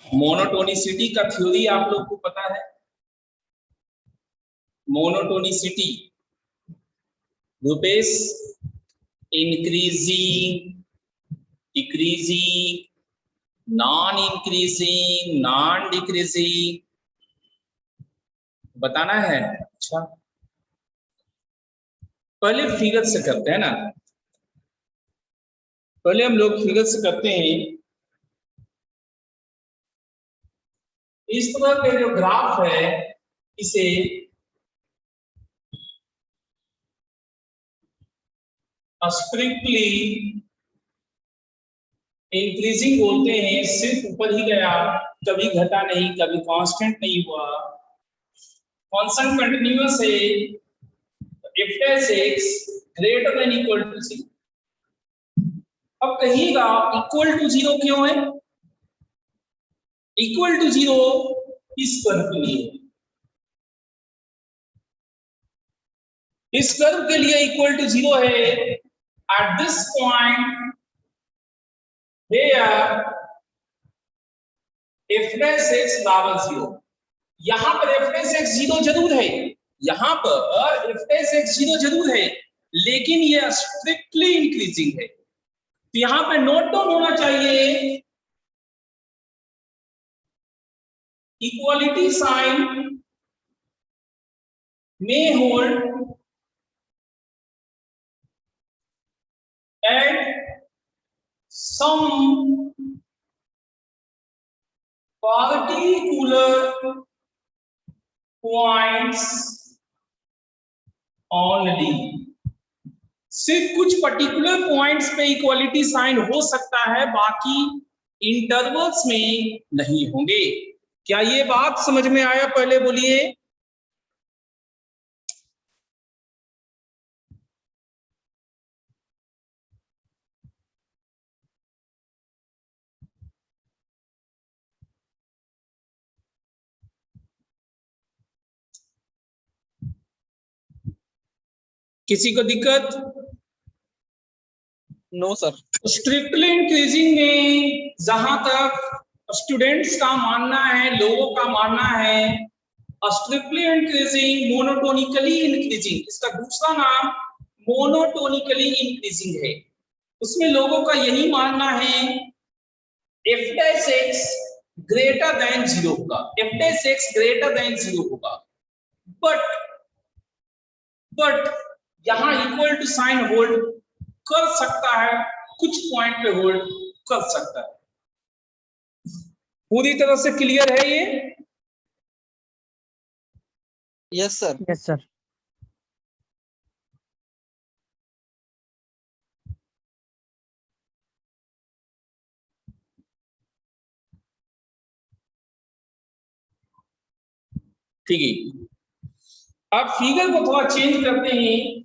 Monotonicity का theory आप लोग को पता है। Monotonicity Rupesh, increasing, decreasing, non increasing, non decreasing बताना है। अच्छा पहले फिगर से करते हैं ना, पहले हम लोग फिगर से करते हैं। इस तरह के जो ग्राफ है इसे स्ट्रिक्टली इंक्रीजिंग बोलते हैं, सिर्फ ऊपर ही गया, कभी घटा नहीं, कभी कांस्टेंट नहीं हुआ, कांस्टेंट कंटिन्यूअस है। If dash x greater than equal to 0। अब कहिएगा इक्वल टू 0 क्यों है? इक्वल टू 0 इस कर्व के लिए, इस कर्व के लिए इक्वल टू 0 है। At this point where f dash x बराबर 0। यहां पर एफ डैश एक्स 0 जरूर है, यहां पर एफ डैश एक्स 0 जरूर है, लेकिन ये स्ट्रिक्टली इंक्रीजिंग है। तो यहां पे नोट डाउन होना चाहिए equality sign may hold at some particular points only। सिर्फ कुछ पर्टिकुलर पॉइंट्स पे इक्वालिटी साइन हो सकता है, बाकी इंटरवल्स में नहीं होंगे। क्या ये बात समझ में आया? पहले बोलिए। किसी को दिक्कत? No sir. स्ट्रिक्टली इंक्रीजिंग में जहां तक स्टूडेंट्स का मानना है, लोगों का मानना है, स्ट्रिक्टली इंक्रीजिंग मोनोटोनिकली इंक्रीजिंग, इसका दूसरा नाम मोनोटोनिकली इंक्रीजिंग है। उसमें लोगों का यही मानना है F dash x greater than 0 होगा, F dash x greater than 0 होगा। बट यहां इक्वल टू साइन होल्ड कर सकता है, कुछ पॉइंट पे होल्ड कर सकता है। पूरी तरह से क्लियर है ये? Yes sir. Yes sir. ठीक है, अब फिगर को थोड़ा चेंज करते हैं।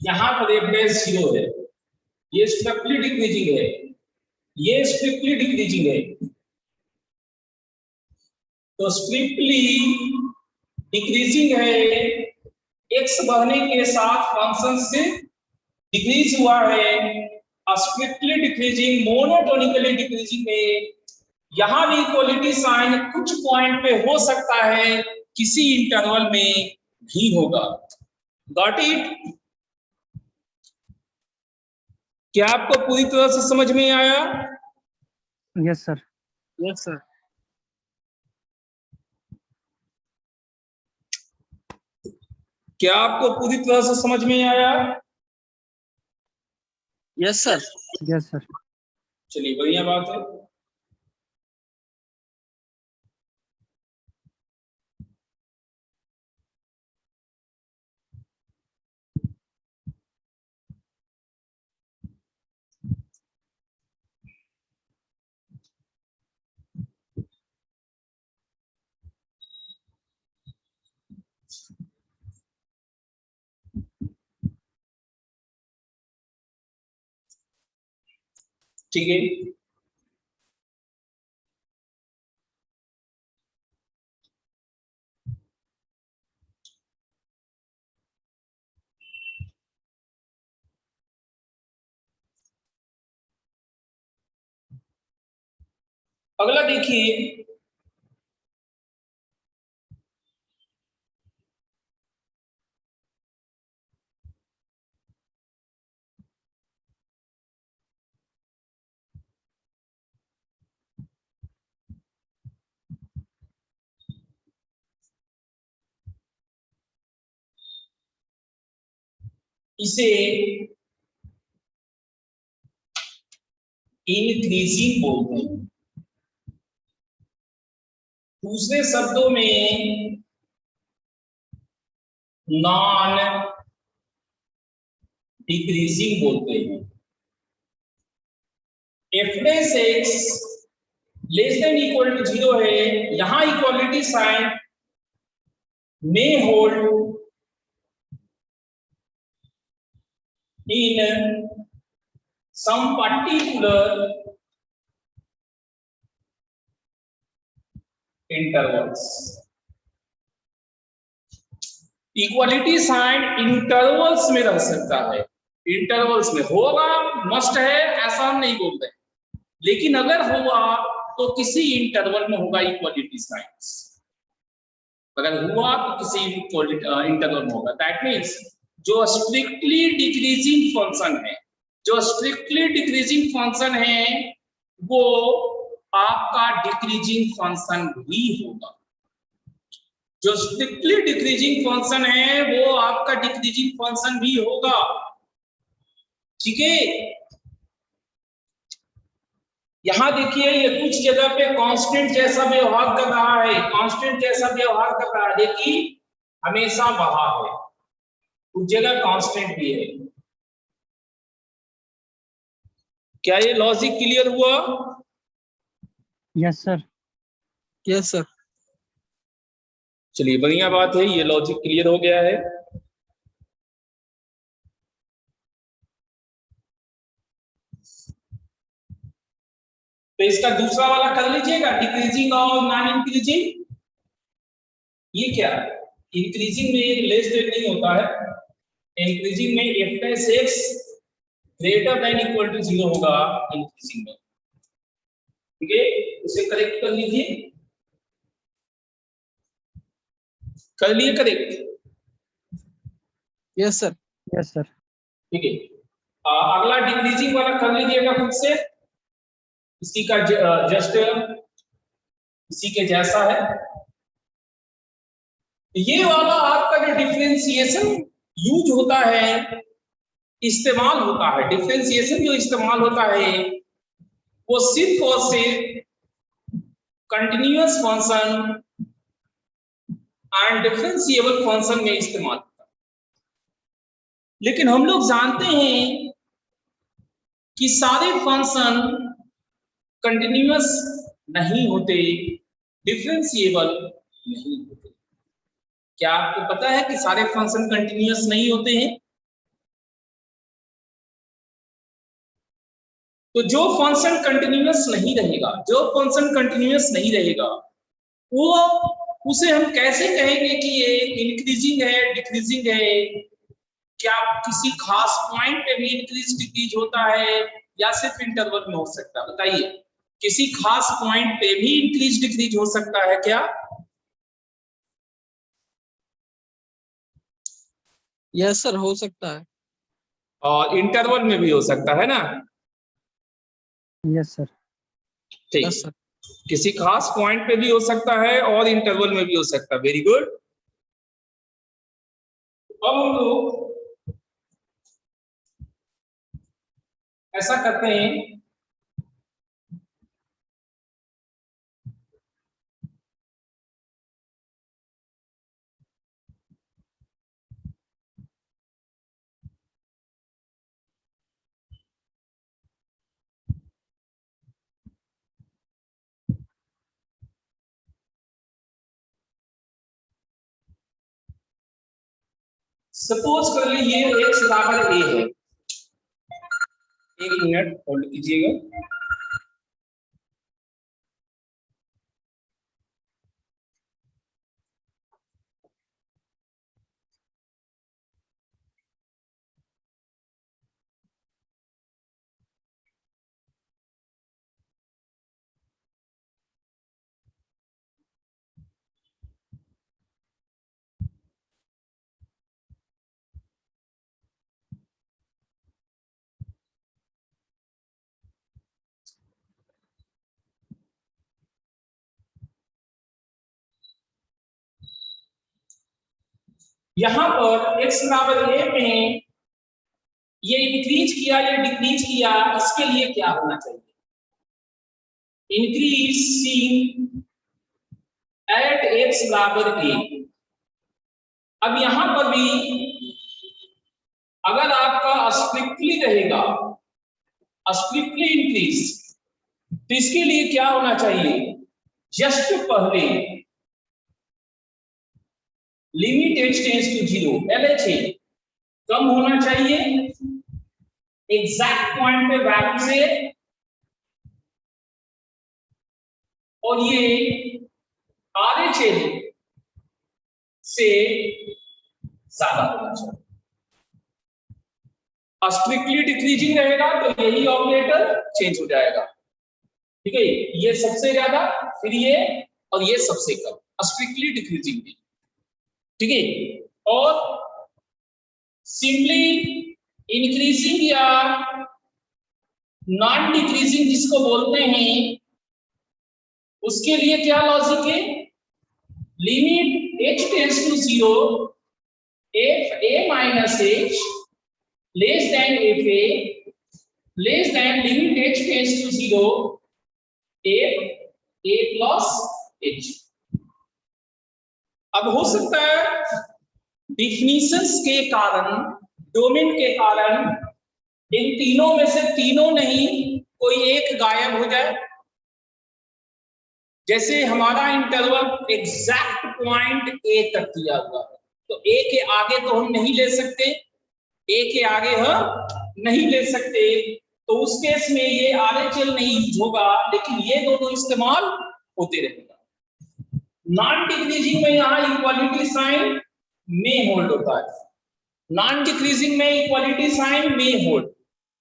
यहां पर एफ डैश 0 है, ये स्ट्रिक्टली डिक्रीजिंग है, ये स्ट्रिक्टली डिक्रीजिंग है। तो स्ट्रिक्टली डिक्रीजिंग है, एक्स बढ़ने के साथ फंक्शन से डिक्रीज हुआ है। स्ट्रिक्टली डिक्रीजिंग मोनोटोनिकली डिक्रीजिंग है। यहां भी इक्वलिटी साइन कुछ पॉइंट पे हो सकता है, किसी इंटरवल में भी होगा। Got it? क्या आपको पूरी तरह से समझ में आया? Yes sir. Yes sir. क्या आपको पूरी तरह से समझ में आया? Yes sir. Yes sir. चलिए बढ़िया बात है। ठीक है, अगला देखिए, इसे इंक्रीजिंग बोलते हैं। दूसरे शब्दों में नॉन डिक्रीजिंग बोलते हैं। f(x) less than equal to 0 है, यहां equality sign may hold in some particular intervals. Equality sign intervals में रह सकता है, इंटरवल्स में होगा, मस्ट है ऐसा हम नहीं बोलते, लेकिन अगर हुआ तो किसी इंटरवल में होगा इक्वालिटी साइंस। अगर हुआ तो किसी इंटरवल में होगा। दैट मीन्स जो स्ट्रिक्टली डिक्रीजिंग फंक्शन है, जो स्ट्रिक्टली डिक्रीजिंग फंक्शन है वो आपका डिक्रीजिंग फंक्शन भी होगा। जो स्ट्रिक्टली डिक्रीजिंग फंक्शन है वो आपका डिक्रीजिंग फंक्शन भी होगा। ठीक है, यहां देखिए ये कुछ जगह पे कांस्टेंट जैसा व्यवहार कर रहा है, कांस्टेंट जैसा व्यवहार कर रहा है, देखिए हमेशा वहा है, कुछ जगह कांस्टेंट भी है। क्या ये लॉजिक क्लियर हुआ? Yes sir. Yes sir. चलिए बढ़िया बात है, ये लॉजिक क्लियर हो गया है। तो इसका दूसरा वाला कर लीजिएगा, डिक्रीजिंग और नॉन इंक्रीजिंग। ये क्या है? इंक्रीजिंग में लेस देन नहीं होता है, इंक्रीजिंग में f(x) greater than equal to 0 होगा इंक्रीजिंग में। ठीक है, उसे करेक्ट कर लीजिए, कर लिए correct? Yes sir. Yes sir. ठीक है, अगला डिक्रीजिंग वाला कर लीजिएगा खुद से, इसी का जस्ट इसी के जैसा है। ये वाला आपका जो डिफरेंशिएशन यूज होता है, इस्तेमाल होता है, डिफरेंशिएशन जो इस्तेमाल होता है वो सिर्फ और सिर्फ continuous function and differentiable function में इस्तेमाल होता है। लेकिन हम लोग जानते हैं कि सारे फंक्शन कंटिन्यूअस नहीं होते, डिफरेंशिएबल नहीं होते। क्या आपको पता है कि सारे फंक्शन कंटिन्यूअस नहीं होते हैं? तो जो फंक्शन कंटिन्यूअस नहीं रहेगा, जो फंक्शन कंटिन्यूअस नहीं रहेगा वो उसे हम कैसे कहेंगे कि ये इंक्रीजिंग है, डिक्रीजिंग है? क्या किसी खास पॉइंट पे भी इंक्रीज डिक्रीज होता है या सिर्फ इंटरवल में हो सकता है? बताइए, किसी खास पॉइंट पे भी इंक्रीज डिक्रीज हो सकता है क्या? यस सर, हो सकता है। और इंटरवल में भी हो सकता है ना? Yes sir. ठीक, यस सर। किसी खास पॉइंट पे भी हो सकता है और इंटरवल में भी हो सकता है। Very good. अब हम लोग ऐसा करते हैं, सपोज कर लीजिए x बराबर a है, एक मिनट होल्ड कीजिएगा। यहां पर x बराबर a में ये इंक्रीज किया या डिक्रीज किया, इसके लिए क्या होना चाहिए? इंक्रीजिंग एट x बराबर a। अब यहां पर भी अगर आपका स्ट्रिक्टली रहेगा, स्ट्रिक्टली इंक्रीज, तो इसके लिए क्या होना चाहिए? जस्ट पहले limit h tends to 0, LHA कम होना चाहिए एग्जैक्ट पॉइंट पे वैल्यू से, और ये RHL से ज्यादा होना चाहिए। स्ट्रिक्टली डिक्रीजिंग रहेगा तो यही ऑपरेटर चेंज हो जाएगा, ठीक है। ये सबसे ज्यादा, फिर ये, और ये सबसे कम, स्ट्रिक्टली डिक्रीजिंग भी, ठीक है। और सिंपली इंक्रीजिंग या नॉन डिक्रीजिंग जिसको बोलते हैं, उसके लिए क्या लॉजिक है? Limit h tends to 0, if a minus h less than if a less than limit h tends to 0, if a plus h। अब हो सकता है डिफिनीशंस के कारण, डोमेन के कारण इन तीनों में से तीनों नहीं, कोई एक गायब हो जाए। जैसे हमारा इंटरवल एग्जैक्ट पॉइंट ए तक दिया हुआ है, तो ए के आगे तो हम नहीं ले सकते, ए के आगे हम नहीं ले सकते, तो उस केस में ये RHL नहीं यूज होगा, लेकिन ये दोनों इस्तेमाल होते रहेगा। नॉन डिक्रीजिंग में यहाँ इक्वालिटी साइन में होल्ड होता है, नॉन डिक्रीजिंग में इक्वालिटी साइन में होल्ड,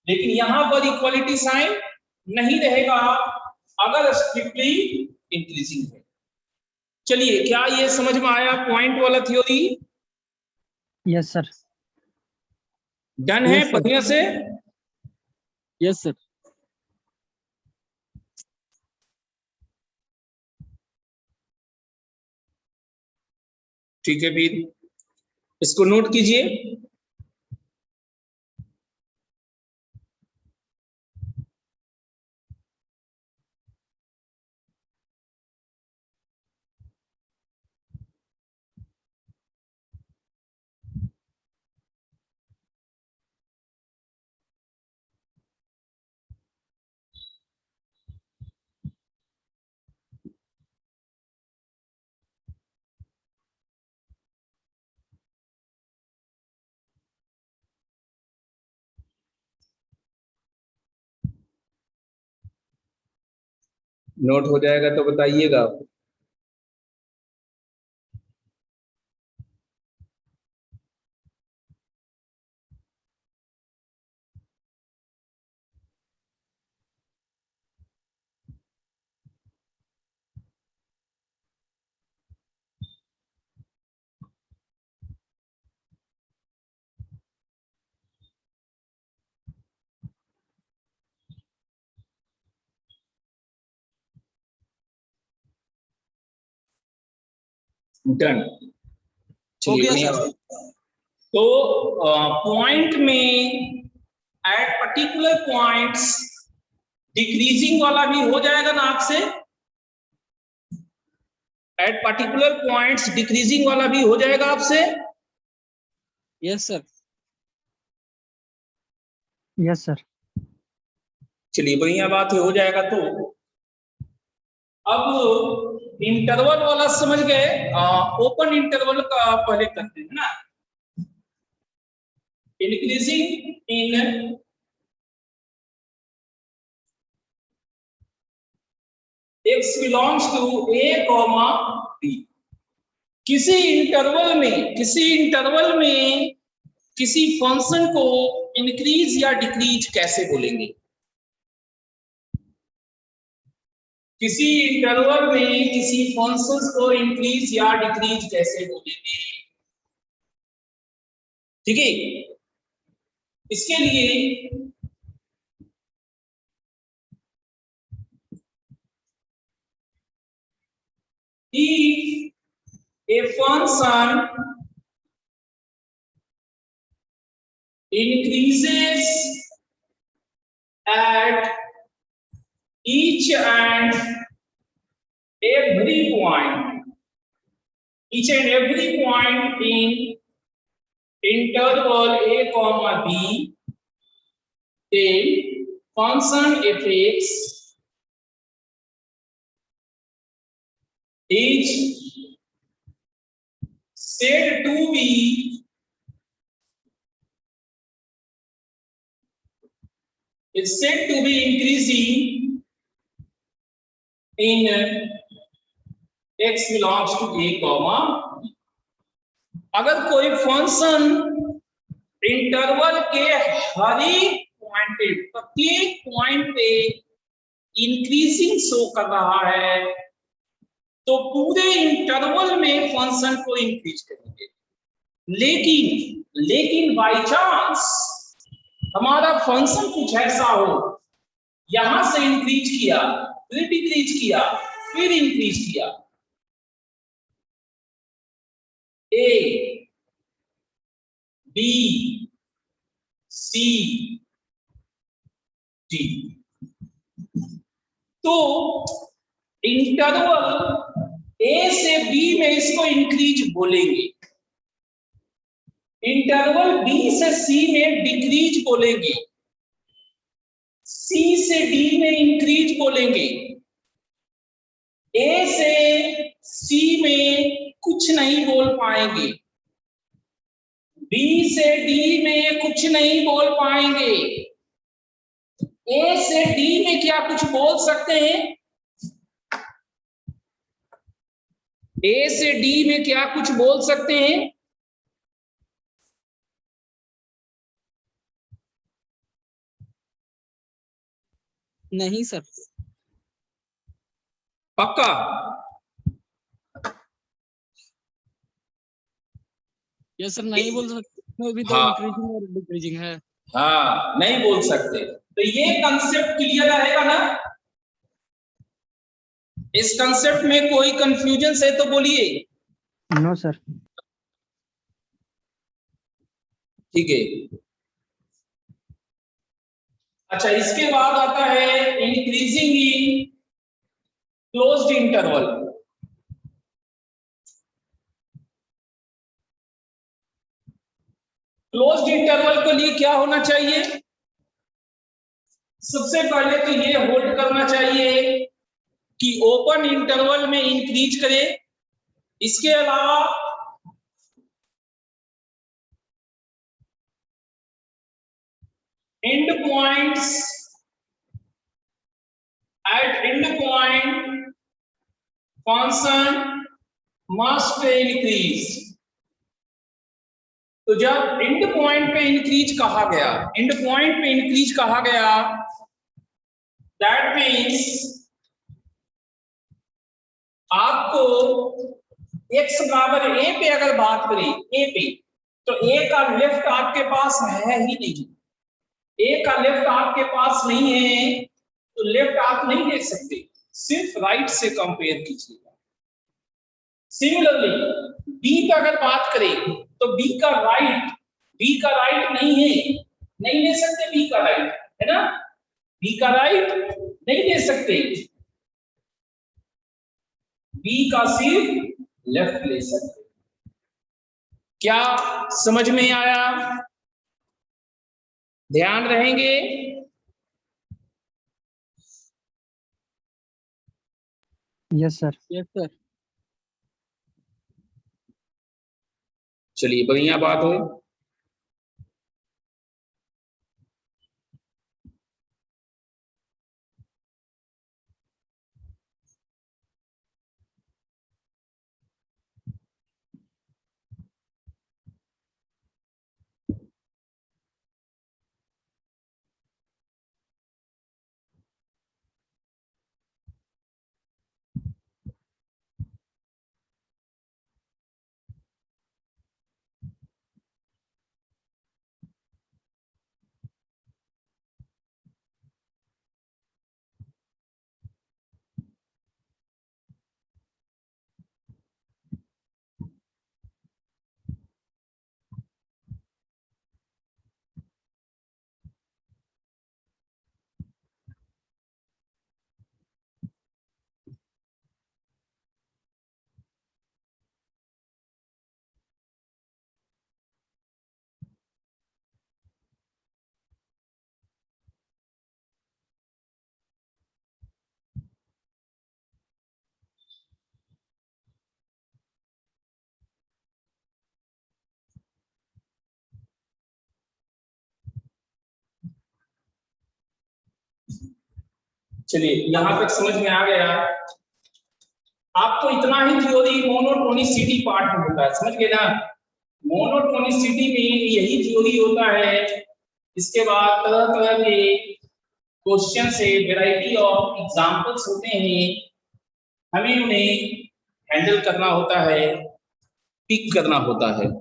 लेकिन यहां पर इक्वालिटी साइन नहीं रहेगा अगर स्ट्रिक्टली इंक्रीजिंग है। चलिए, क्या ये समझ में आया पॉइंट वाला थ्योरी? Yes sir. डन है Yes, sir. बढ़िया से? Yes sir. ठीक है, फिर इसको नोट कीजिए। नोट हो जाएगा तो बताइएगा। डन। हो गया चलिए, सर। तो पॉइंट में एट पर्टिकुलर पॉइंट्स डिक्रीजिंग वाला भी हो जाएगा ना आपसे? एट पर्टिकुलर पॉइंट्स डिक्रीजिंग वाला भी हो जाएगा आपसे? Yes sir. Yes sir. चलिए, बढ़िया बात है, हो जाएगा। तो अब इंटरवल वाला समझ गए, ओपन इंटरवल का पहले करते हैं ना। Increasing in x belongs to a comma b। किसी इंटरवल में किसी फंक्शन को इंक्रीज या डिक्रीज कैसे बोलेंगे? किसी इंटरवल में किसी फंक्शन को इंक्रीज या डिक्रीज कैसे बोलेंगे? ठीक है, इसके लिए if a function increases at each and every point in interval a comma b, then function fx is said to be increasing in x belongs to a comma b। अगर कोई function interval के हर एक point पे, प्रत्येक point पे increasing show कर रहा है तो पूरे इंटरवल में फंक्शन को इंक्रीज करेंगे। लेकिन बाय चांस हमारा फंक्शन कुछ ऐसा हो, यहां से इंक्रीज किया, फिर डिक्रीज किया, फिर इंक्रीज किया, ए बी सी डी, तो इंटरवल ए से बी में इसको इंक्रीज बोलेंगे, इंटरवल बी से सी में डिक्रीज बोलेंगे, सी से डी में इंक्रीज बोलेंगे, ए से सी में कुछ नहीं बोल पाएंगे, बी से डी में कुछ नहीं बोल पाएंगे, ए से डी में क्या कुछ बोल सकते हैं? ए से डी में क्या कुछ बोल सकते हैं? नहीं सर। पक्का? यस सर, नहीं बोल सकते, इसमें भी तो हाँ। इंक्रीजिंग और डिक्रीजिंग है। हाँ, नहीं बोल सकते। तो ये कंसेप्ट क्लियर रहेगा ना? इस कंसेप्ट में कोई कंफ्यूजन है तो बोलिए। No sir. ठीक है। अच्छा, इसके बाद आता है increasing in closed interval. Closed interval के लिए क्या होना चाहिए? सबसे पहले तो ये होल्ड करना चाहिए कि ओपन इंटरवल में इंक्रीज करे, इसके अलावा end points, at end point function must increase. तो जब एंड पॉइंट पे इंक्रीज कहा गया, एंड पॉइंट पे इंक्रीज कहा गया, दैट मीन्स आपको x बराबर a पे अगर बात करें, a पे, तो a का लेफ्ट आपके पास है ही नहीं, a का लेफ्ट आपके पास नहीं है, तो लेफ्ट आप नहीं देख सकते, सिर्फ राइट से कंपेयर कीजिएगा। सिमिलरली b पे अगर बात करें तो b का राइट नहीं है, नहीं ले सकते b का राइट, है ना? b का राइट नहीं ले सकते, b का सिर्फ लेफ्ट ले सकते। क्या समझ में आया? ध्यान रहेंगे। Yes sir. Yes sir. चलिए, बढ़िया बात है। चलिए यहाँ तक समझ में आ गया। आपको इतना ही थ्योरी मोनोटोनिसिटी पार्ट में होता है, समझ गए ना। मोनोटोनिसिटी में यही थ्योरी होता है। इसके बाद तरह तरह के क्वेश्चन से वैरायटी ऑफ एग्जांपल्स होते हैं, हमें उन्हें हैंडल करना होता है, पिक करना होता है।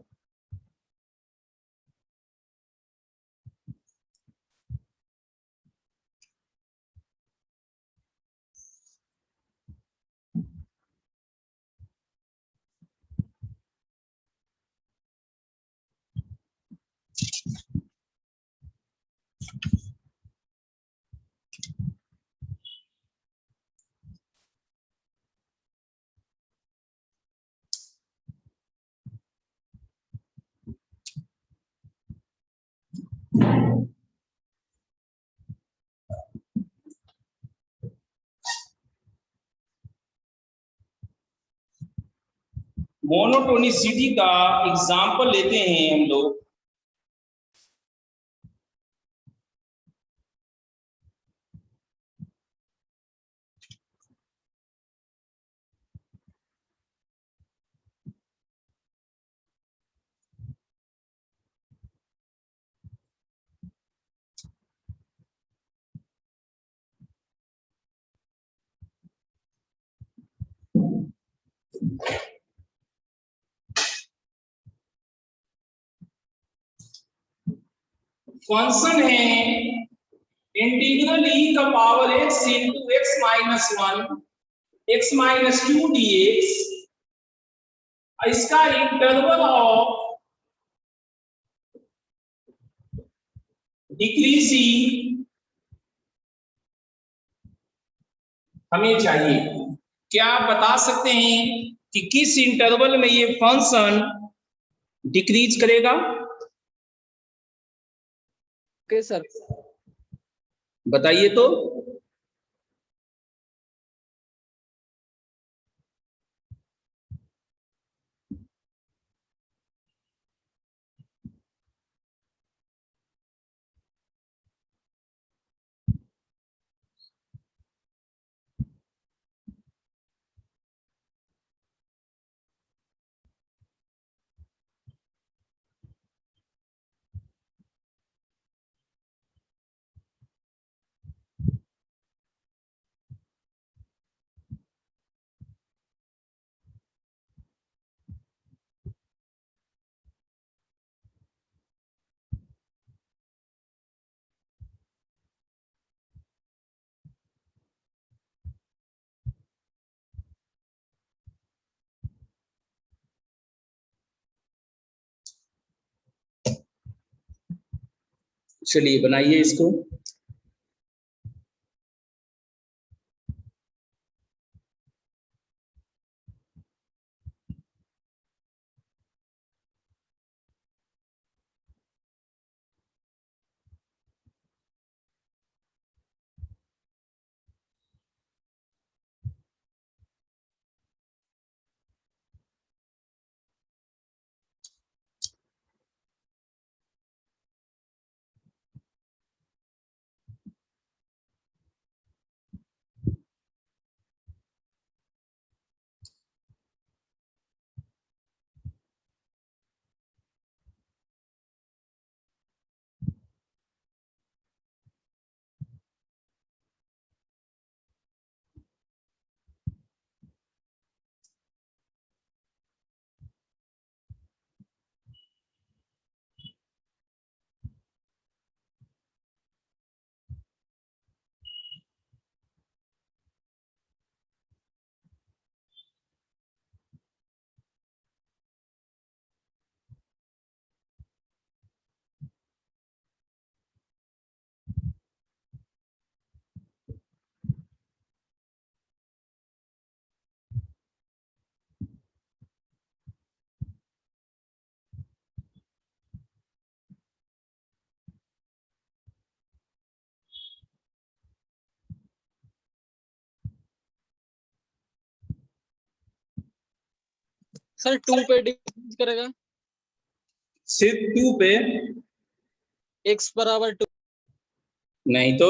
मोनोटोनिसिटी का एग्जाम्पल लेते हैं हम लोग। फंक्शन है इंटीग्रल ई का power x into x minus one x minus to D x. इसका इंटरवल ऑफ डिक्रीजिंग हमें चाहिए। क्या आप बता सकते हैं कि किस इंटरवल में ये फंक्शन डिक्रीज करेगा? Okay sir. बताइए तो। चलिए बनाइए इसको। सर 2 पे डिक्रीज करेगा। सिर्फ टू पे? x बराबर 2। नहीं तो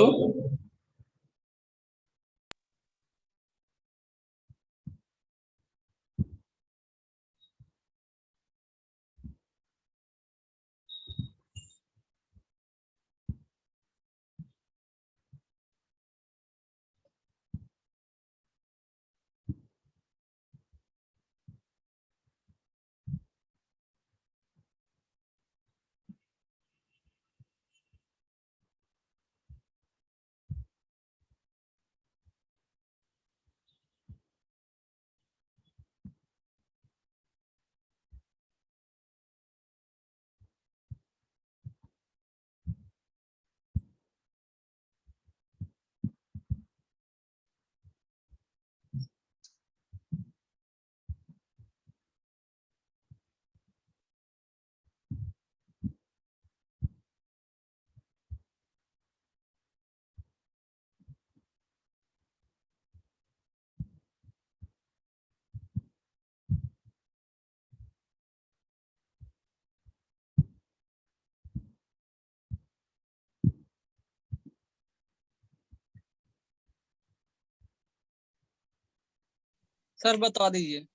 सर बता दीजिए।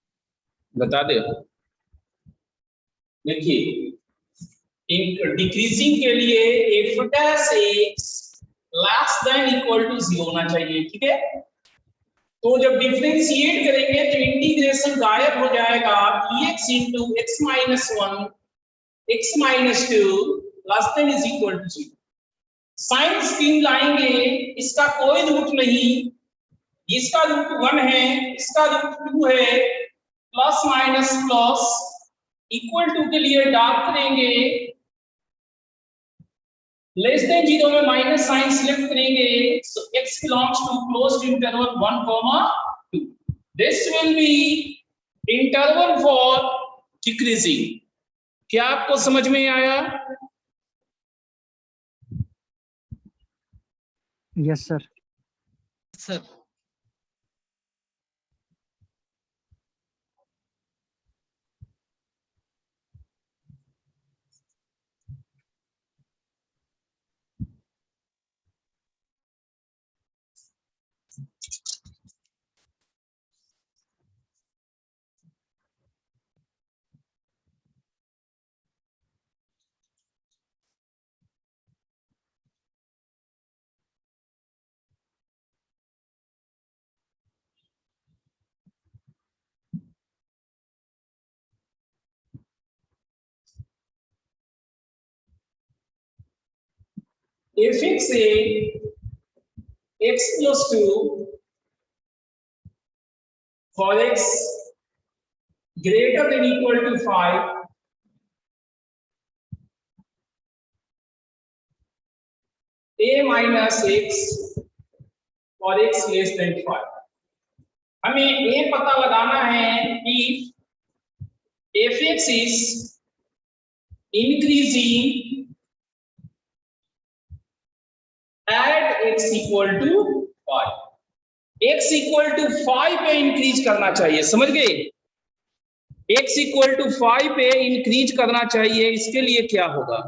बता दे। देखिए, एक डिक्रीजिंग के लिए f dash x less than equal to 0 होना चाहिए, ठीक है। तो जब डिफरेंशिएट करेंगे तो इंटीग्रेशन गायब हो जाएगा, x into x minus one x minus two less than is equal to 0। Sign screen लाएंगे, इसका कोई रूट नहीं, इसका रूट 1 है, इसका रूट 2 है, plus minus plus equal to के लिए डार्क करेंगे, लेस देन 0 में माइनस साइन सिलेक्ट करेंगे, so x belongs to closed interval 1, 2। This will be interval for decreasing. क्या आपको समझ में आया? Yes sir. Sir if x say x plus 2 for x greater than equal to 5, a minus x for x less than 5। हमें ये पता लगाना है कि f(x) is increasing at x equal to 5। x equal to 5 पे increase करना चाहिए, समझ गए? x equal to 5 पे इंक्रीज करना चाहिए। इसके लिए क्या होगा?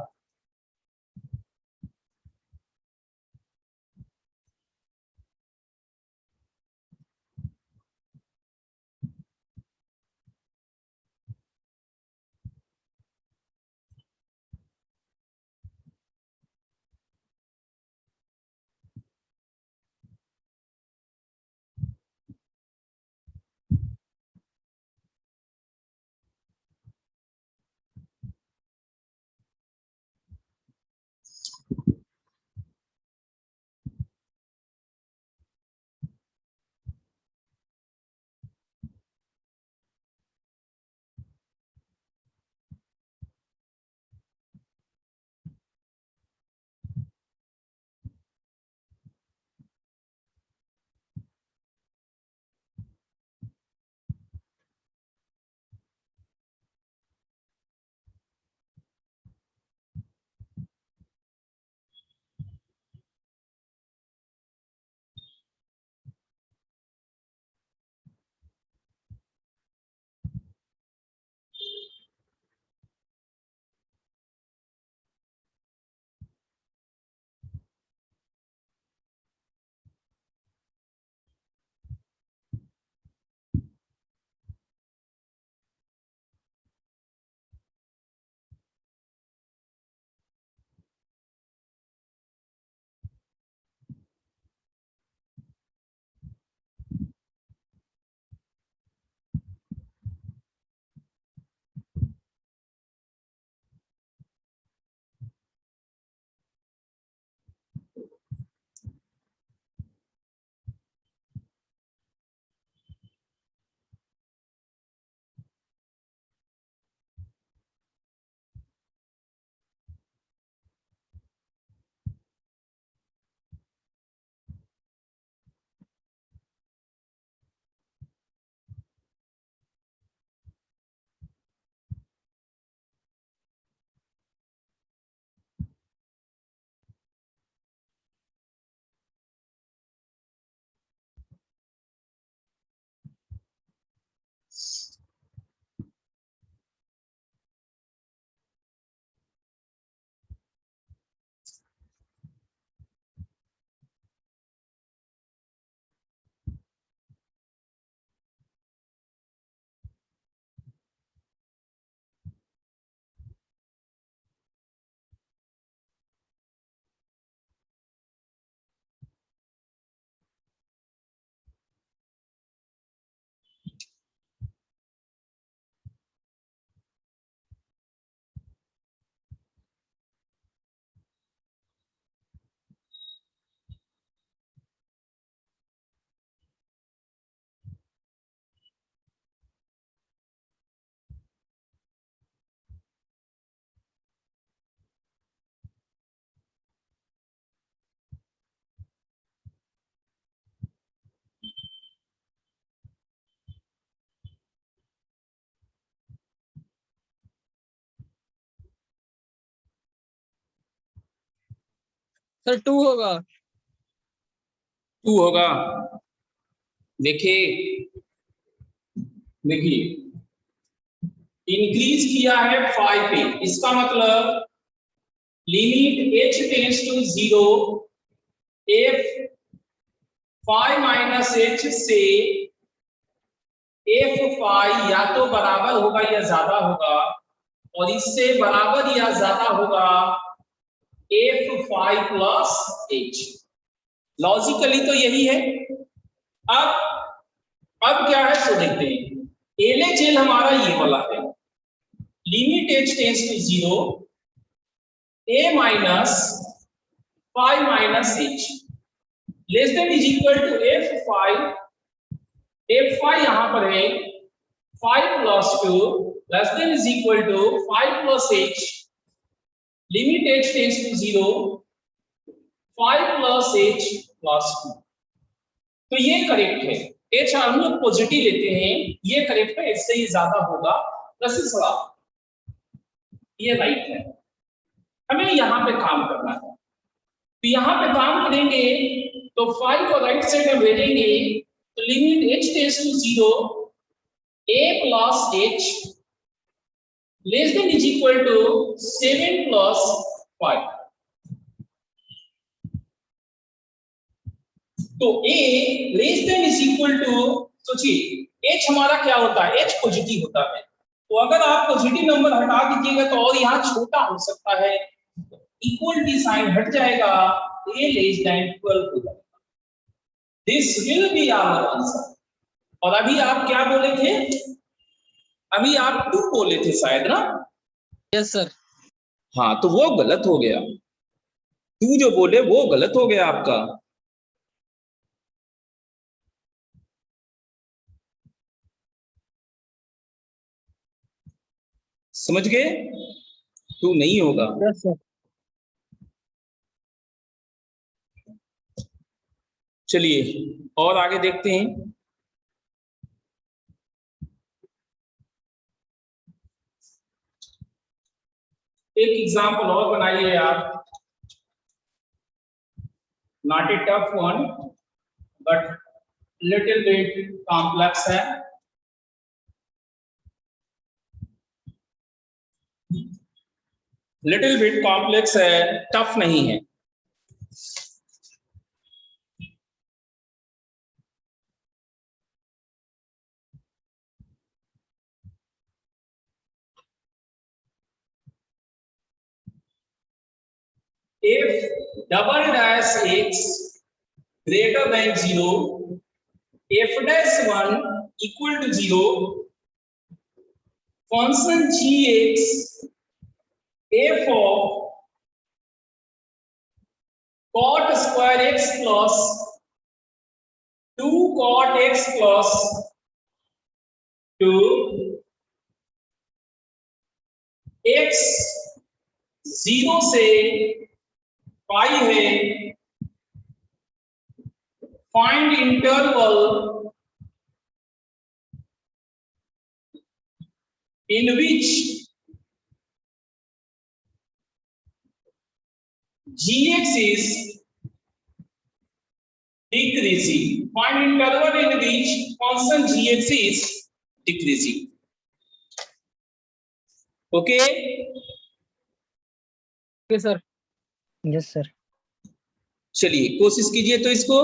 सर 2 होगा। 2 होगा। देखिए देखिए इंक्रीज किया है 5 पे, इसका मतलब limit h tends to 0 f 5 minus h से f 5 या तो बराबर होगा या ज्यादा होगा, और इससे बराबर या ज्यादा होगा f 5 प्लस h। लॉजिकली तो यही है। अब क्या है सो देखते हैं। LHL हमारा ये वाला है, limit h tends to 0 a minus 5 minus h less than is equal to f5। f5 यहां पर है 5 plus 2 less than is equal to 5 plus h, limit h tends to 0 5 plus h plus 2। तो ये correct है। h हम लोग positive लेते हैं, ये करेक्ट है, इससे ये ज्यादा होगा प्लस थोड़ा, ये राइट है। हमें यहाँ पे काम करना है, तो यहाँ पे काम करेंगे तो 5 को राइट साइड में भेजेंगे तो limit h tends to 0 a plus h less than is equal to 7 plus 5। तो a less than is equal to, सोचिए h हमारा क्या होता है, h पॉजिटिव होता है, तो अगर आप पॉजिटिव नंबर हटा दीजिएगा तो और यहाँ छोटा हो सकता है, इक्वल टी साइन हट जाएगा, a लेस देन 12 हो जाएगा। This will be our answer. और अभी आप क्या बोले थे, अभी आप 2 बोले थे शायद ना? Yes sir. हाँ, तो वो गलत हो गया, 2 जो बोले वो गलत हो गया आपका। समझ गए? 2 नहीं होगा। Yes sir. चलिए और आगे देखते हैं। एक एग्जाम्पल और बनाइए आप, not a tough one but little bit complex है। लिटिल बिट कॉम्प्लेक्स है, टफ नहीं है। If double dash x greater than 0, f dash 1 equal to 0, function gx f of cot square x plus 2 cot x plus 2 x 0 से पाई है, find interval in which gx is decreasing. Find interval in which function gx is decreasing. Okay? Okay sir. Yes sir. चलिए कोशिश कीजिए तो इसको।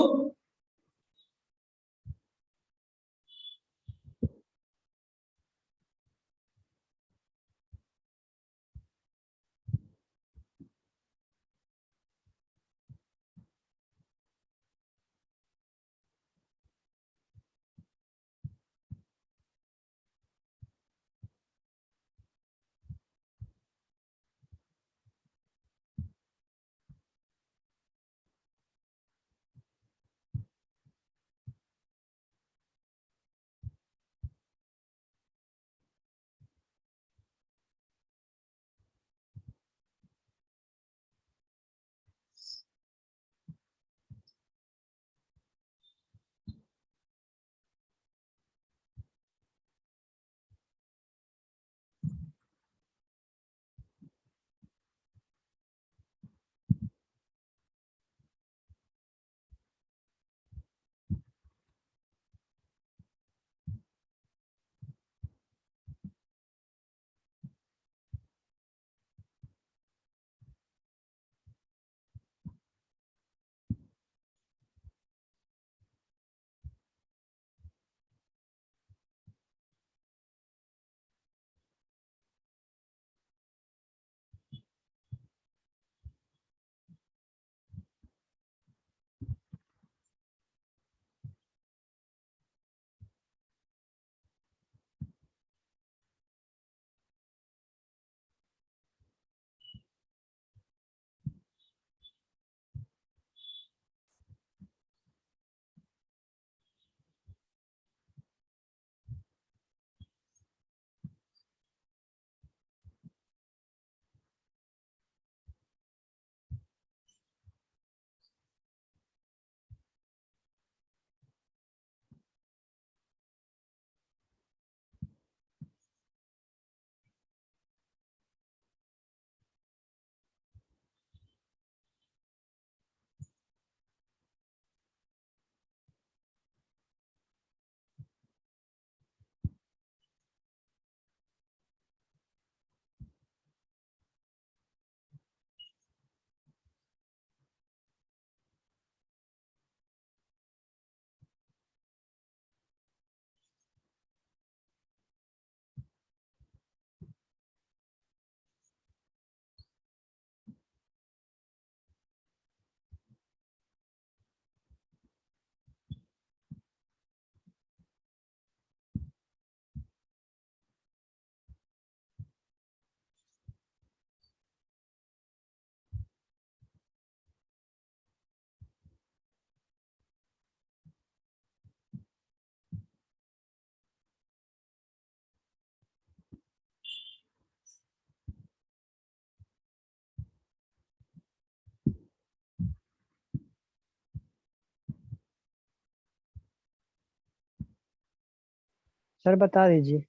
Sir बता दीजिए।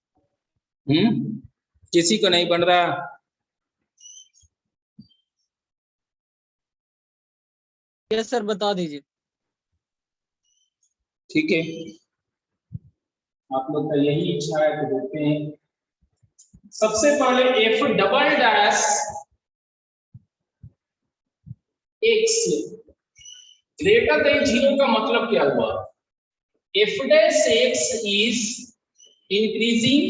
किसी को नहीं बन रहा? यस सर, बता दीजिए। ठीक है, आप लोग का यही इच्छा है तो देखते हैं। सबसे पहले F double dash x greater than 0 का मतलब क्या हुआ? F dash x is increasing.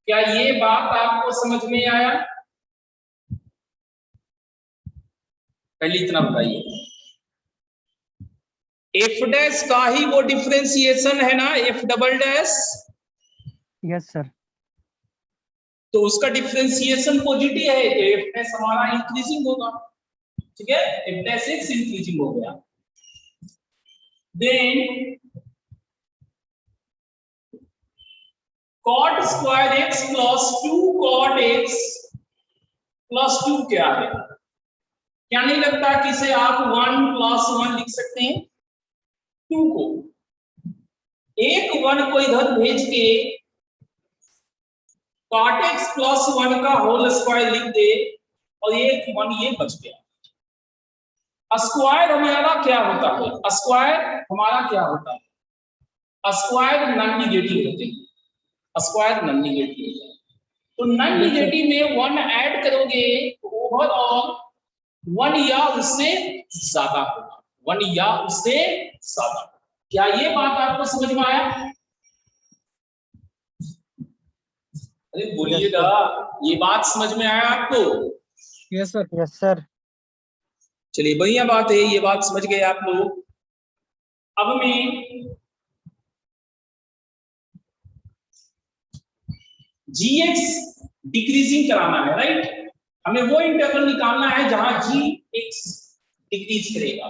क्या ये बात आपको समझ में आया? पहले इतना बताइए। एफ डैश का ही वो डिफरेंशिएशन है ना, F double dash. Yes sir. तो उसका डिफरेंशिएशन पॉजिटिव है तो एफ डैश हमारा इंक्रीजिंग होगा। ठीक है, एफ डैश एक्स इंक्रीजिंग हो गया। Then cot square x plus 2 cot x plus 2 क्या है? क्या नहीं लगता कि इसे आप 1 प्लस 1 लिख सकते हैं? 2 को एक 1 को इधर भेज के cot x प्लस 1 का होल स्क्वायर लिख दे और एक 1 ये बच गया। स्क्वायर हमारा क्या होता है? स्क्वायर हमारा क्या होता है? स्क्वायर नॉन निगेटिव होते हैं। स्क्वायर नॉन निगेटिव होता है। तो नॉन निगेटिव में 1 ऐड करोगे तो ओवरऑल 1 या उससे ज्यादा होगा। 1 या उससे ज्यादा। क्या ये बात आपको समझ में आया? अरे बोलिएगा, ये बात समझ में आया आपको? Yes sir. Yes sir. चलिए बढ़िया बात है, ये बात समझ गए आप लोग। अब मैं gx डिक्रीजिंग कराना है, राइट? हमें वो इंटरवल निकालना है जहां gx डिक्रीज करेगा।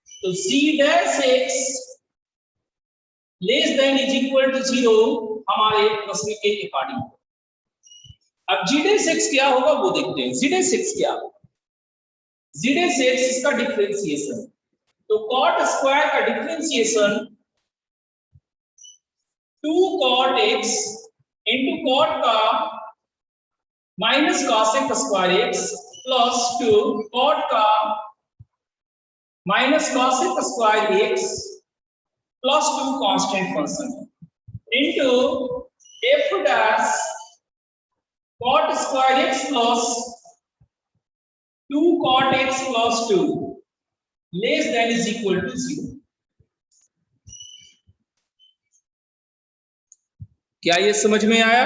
तो g dash x less than is equal to 0 हमारे प्रश्न के अकॉर्डिंग। अब g डैश x क्या होगा वो देखते हैं। g डैश x क्या होगा? g डैश x इसका डिफरेंशिएशन। तो cot स्क्वायर का differentiation 2 cot x into cot का minus cos x square x plus 2 cot का minus cos x square x plus 2 constant function into f dash cot square x plus 2 cot x plus 2 less than is equal to 0। क्या ये समझ में आया?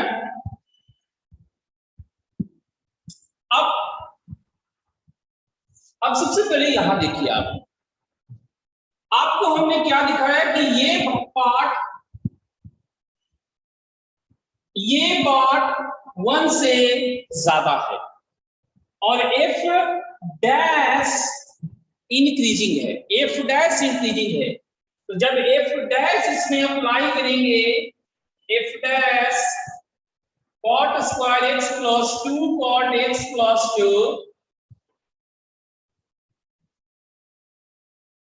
अब सबसे पहले यहां देखिए, आपको हमने क्या दिखाया कि ये पार्ट 1 से ज्यादा है और f डैश इंक्रीजिंग है। f डैश इंक्रीजिंग है तो जब f डैश इसमें अप्लाई करेंगे, f dash cot square x plus 2 cot x plus 2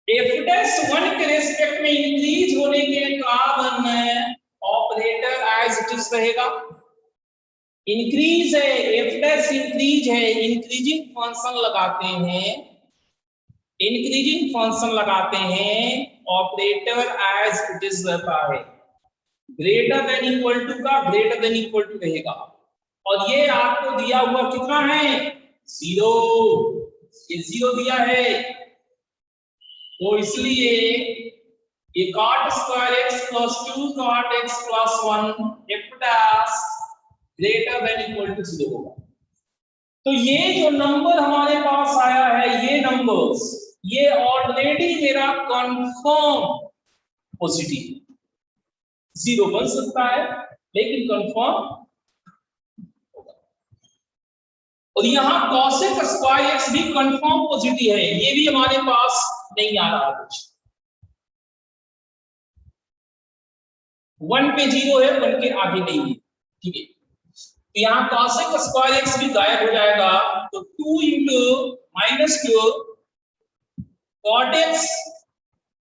f dash 1 के रेस्पेक्ट में इंक्रीज होने के कारण ऑपरेटर एज इट इज रहेगा। इंक्रीज है, f डैश इंक्रीज है, इंक्रीजिंग फंक्शन लगाते हैं, इंक्रीजिंग फंक्शन लगाते हैं, ऑपरेटर एज इट इज रहता है। ग्रेटर देन इक्वल टू का ग्रेटर देन इक्वल टू रहेगा। और ये आपको दिया हुआ कितना है? 0। ये 0 दिया है तो इसलिए ये cot square x plus 2 cot x plus 1 f dash greater than equal to 0 होगा। तो ये जो नंबर हमारे पास आया है, ये नंबर्स, ये ऑलरेडी मेरा कंफर्म पॉजिटिव। 0 बन सकता है लेकिन कंफर्म होगा। और यहाँ cos स्क्वायर x भी कंफर्म पॉजिटिव है, ये भी हमारे पास नहीं आ रहा कुछ। 1 पे 0 है, 1 के आगे नहीं है। ठीक है, तो यहाँ cos स्क्वायर x भी गायब हो जाएगा। तो 2 into minus 2 cot x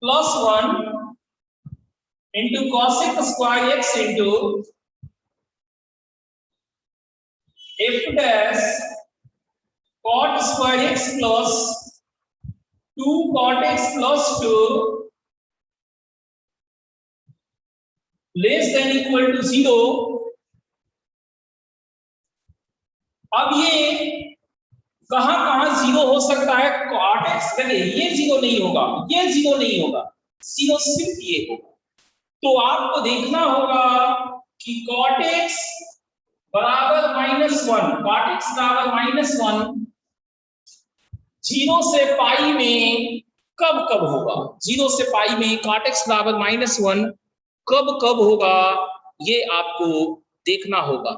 plus 1 into cos square x into f dash cot square x plus 2 cot x plus 2 less than equal to 0। अब ये कहां कहां जीरो हो सकता है? cot x, देखिए ये जीरो नहीं होगा, ये जीरो नहीं होगा, जीरो सिर्फ ये होगा। तो आपको देखना होगा कि cot x बराबर -1, cot x बराबर -1 जीरो से पाई में कब कब होगा? जीरो से पाई में cot x बराबर -1 कब कब होगा, ये आपको देखना होगा।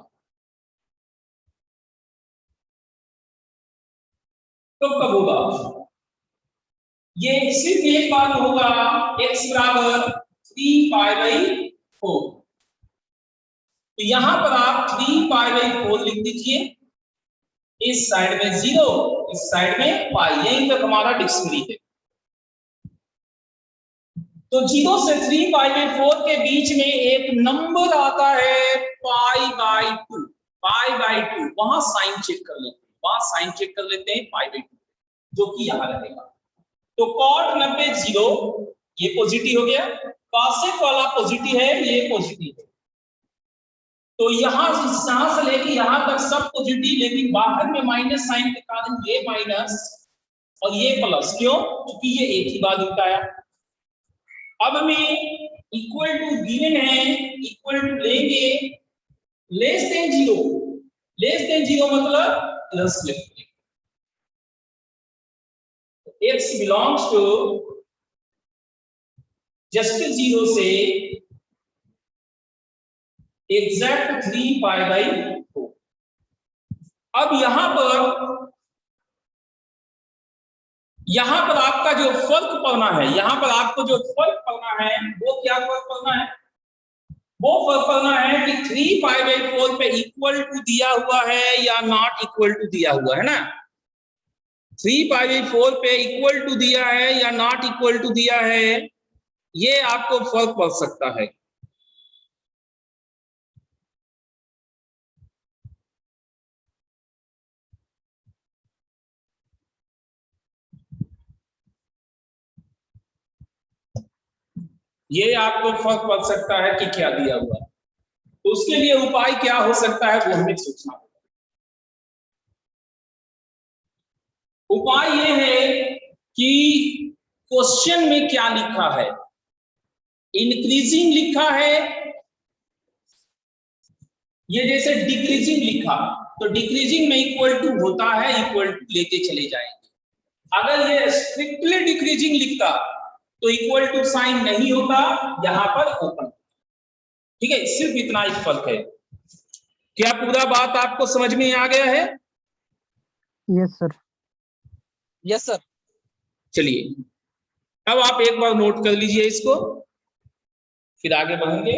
कब कब होगा? ये सिर्फ एक बार होगा, x बराबर 3π/4। तो यहां पर आप 3π/4 लिख दीजिए, इस साइड में 0, इस साइड में पाई, यही तक हमारा डिक्शनरी है। तो 0 से 3π/4 के बीच में एक नंबर आता है π/2, π/2, वहां साइन चेक कर लेते हैं, वहां साइन चेक कर लेते हैं π/2, जो कि यहां रहेगा। तो cot 90 0, ये पॉजिटिव हो गया, cosec वाला पॉजिटिव है, ये पॉजिटिव है। तो यहां से लेके यहां तक सब पॉजिटिव, लेकिन बाहर में माइनस साइन के कारण ये माइनस और ये प्लस, क्यों? क्योंकि ये एक ही बात उल्टाया। अब में इक्वल टू गिवन है, इक्वल टू लेंगे, लेस देन 0, लेस देन 0 मतलब प्लस लिखेंगे। x बिलोंग्स टू जस्ट 0 से एग्जैक्ट 3π/4। अब यहां पर आपका जो फर्क पड़ना है, यहां पर आपको जो फर्क पड़ना है, वो क्या फर्क पड़ना है? वो फर्क पड़ना है कि 3π/4 पे इक्वल टू दिया हुआ है या नॉट इक्वल टू दिया हुआ है ना। 3π/4 पे इक्वल टू दिया है या नॉट इक्वल टू दिया है, ये आपको फर्क पड़ सकता है। ये आपको फर्क पड़ सकता है कि क्या दिया हुआ है। तो उसके लिए उपाय क्या हो सकता है, वो हमें सोचना होगा। उपाय ये है कि क्वेश्चन में क्या लिखा है, इंक्रीजिंग लिखा है, ये जैसे डिक्रीजिंग लिखा, तो डिक्रीजिंग में इक्वल टू होता है, इक्वल टू लेके चले जाएंगे। अगर ये स्ट्रिक्टली डिक्रीजिंग लिखता तो इक्वल टू साइन नहीं होता, यहां पर ओपन। ठीक है, सिर्फ इतना ही फर्क है। क्या पूरा बात आपको समझ में आ गया है? Yes sir. Yes sir. चलिए, अब आप एक बार नोट कर लीजिए इसको, फिर आगे बढ़ेंगे।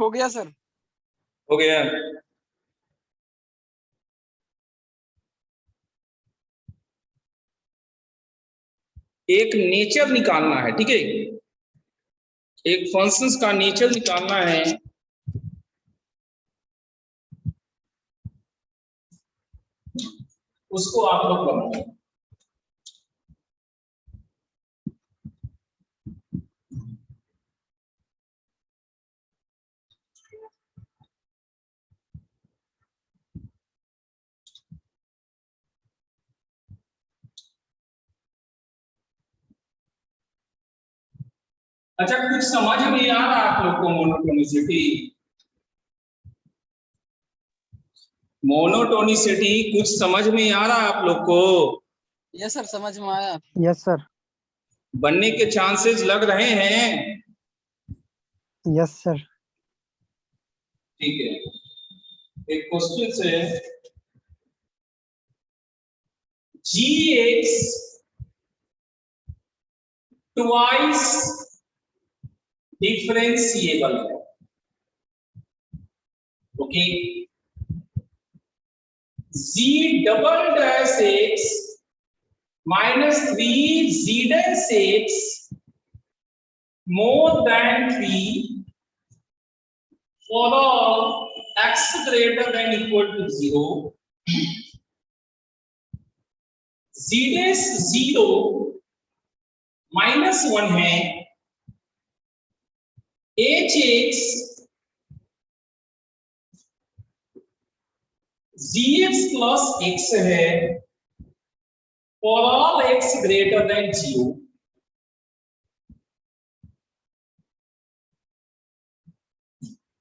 हो गया सर। हो गया। एक नेचर निकालना है, ठीक है, एक फंक्शंस का नेचर निकालना है। उसको आप लोग बनाओ। अच्छा, कुछ समझ में आ रहा है आप लोग को मोनोटोनिसिटी? मोनोटोनिसिटी कुछ समझ में आ रहा है आप लोग को? यस सर, समझ में आया। Yes sir. बनने के चांसेस लग रहे हैं? Yes sir. ठीक है, एक क्वेश्चन से gx ट्वाइस डिफरेंशिएबल है, okay. z double dash x minus 3z dash x more than 3 for all x greater than equal to 0, z dash 0 minus 1 है, h x g x plus x है for all x greater than 0,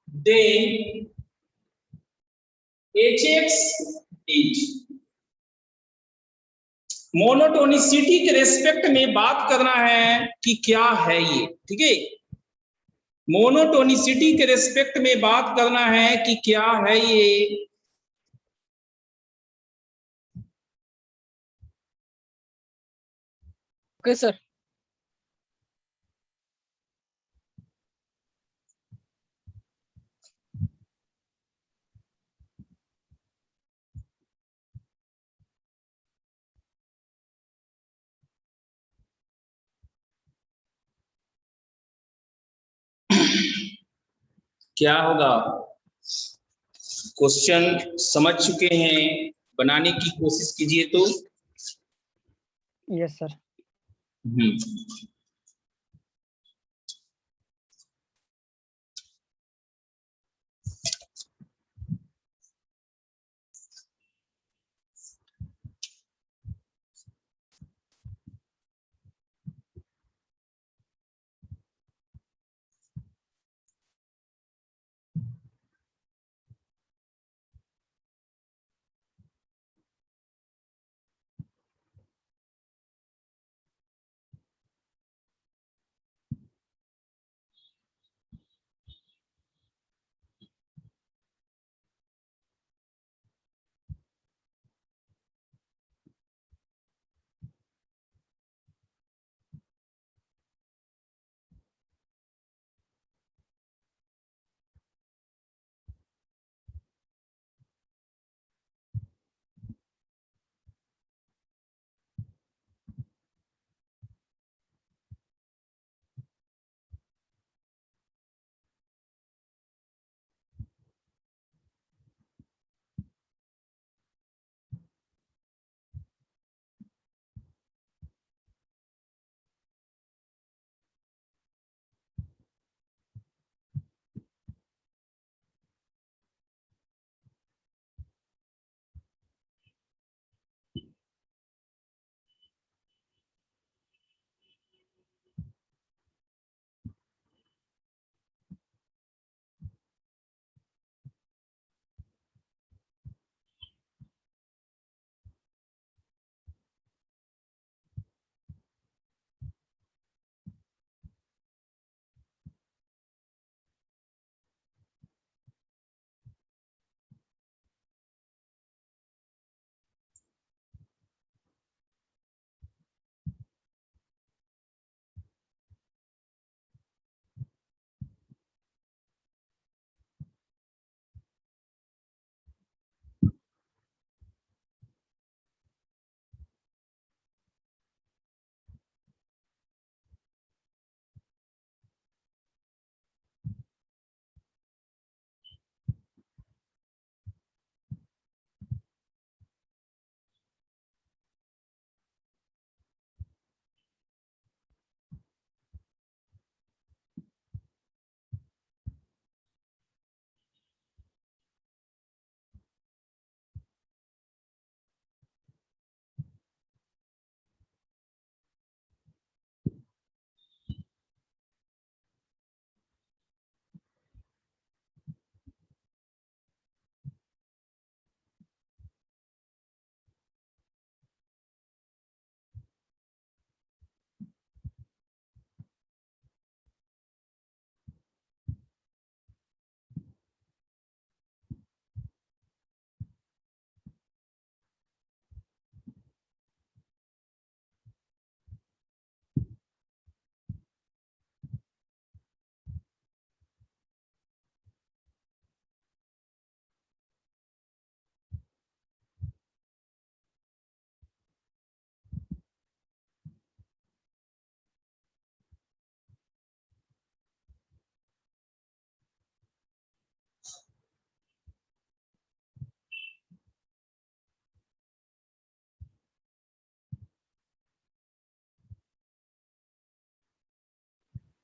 then h x is. Monotonicity के respect में बात करना है कि क्या है ये, ठीक है। मोनोटोनिसिटी के रेस्पेक्ट में बात करना है कि क्या है ये। Okay sir. क्या होगा? क्वेश्चन समझ चुके हैं, बनाने की कोशिश कीजिए तो। Yes sir. हम्म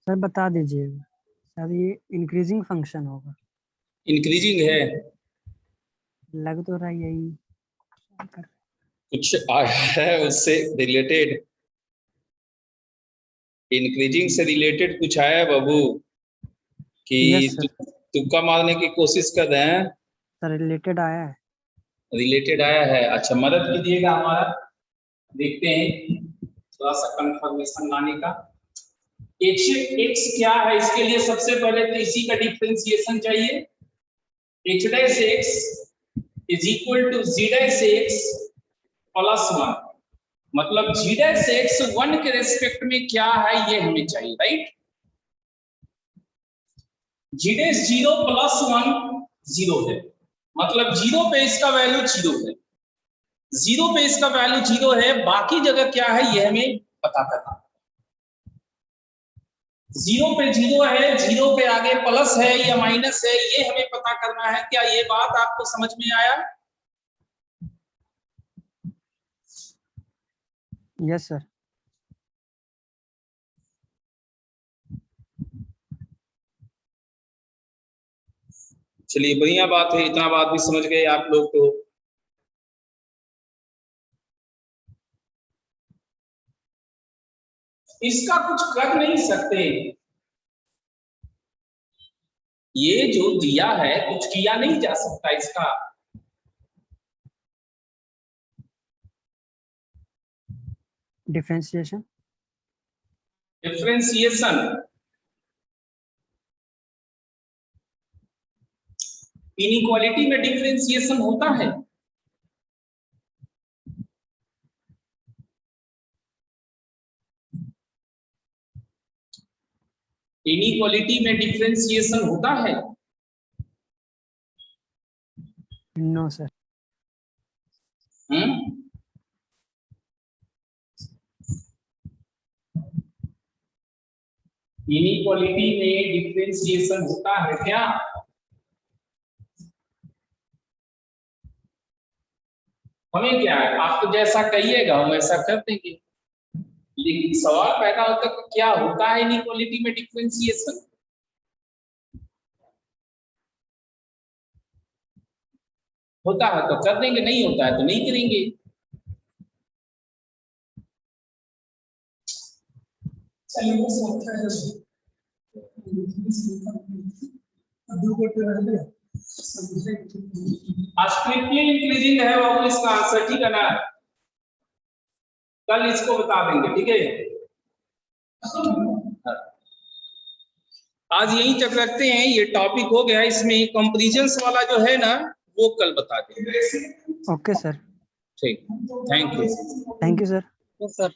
सर बता दीजिएगा, सर ये इंक्रीजिंग फंक्शन होगा, इंक्रीजिंग है, लग तो रहा है यही। कुछ आया है उससे रिलेटेड, इंक्रीजिंग से रिलेटेड कुछ आया है बाबू कि यस सर, तुक्का मारने की कोशिश कर रहे हैं? सर रिलेटेड आया है। रिलेटेड आया है, अच्छा मदद कीजिएगा हमारा, देखते हैं थोड़ा सा कंफर्मेशन लाने का। x क्या है, इसके लिए सबसे पहले तो इसी का डिफरेंशिएशन चाहिए। h dash x is equal to z dash x plus 1, मतलब g डैश x 1 के रेस्पेक्ट में क्या है ये हमें चाहिए, राइट। g डैश 0 प्लस 1 0 है, मतलब 0 पे इसका वैल्यू 0 है, 0 पे इसका वैल्यू 0 है, बाकी जगह क्या है ये हमें पता करना है। 0 पे 0 है, 0 पे आगे प्लस है या माइनस है ये हमें पता करना है। क्या ये बात आपको समझ में आया? Yes sir. चलिए बढ़िया बात है, इतना बात भी समझ गए आप लोग तो। इसका कुछ कर नहीं सकते, ये जो दिया है कुछ किया नहीं जा सकता इसका। डिफरेंशिएशन, डिफरेंशिएशन, इनइक्वालिटी में डिफरेंशिएशन होता है। इनइक्वालिटी में डिफरेंशिएशन होता है। No sir. इनइक्वालिटी में डिफरेंशिएशन होता है क्या? हमें क्या है, आप तो जैसा कहिएगा हम ऐसा कर देंगे, लेकिन सवाल पैदा होता है कि क्या होता है इनइक्वालिटी में डिफरेंशिएशन। होता है तो कर देंगे, नहीं होता है तो नहीं करेंगे। स्ट्रिक्टली इंक्रीजिंग है बाबू इसका आंसर, ठीक है ना। कल इसको बता देंगे, ठीक है। आज यहीं तक रखते हैं, ये टॉपिक हो गया, इसमें कंपैरिजंस वाला जो है ना वो कल बता देंगे। Okay sir. ठीक, thank you. Thank you sir. Yes sir.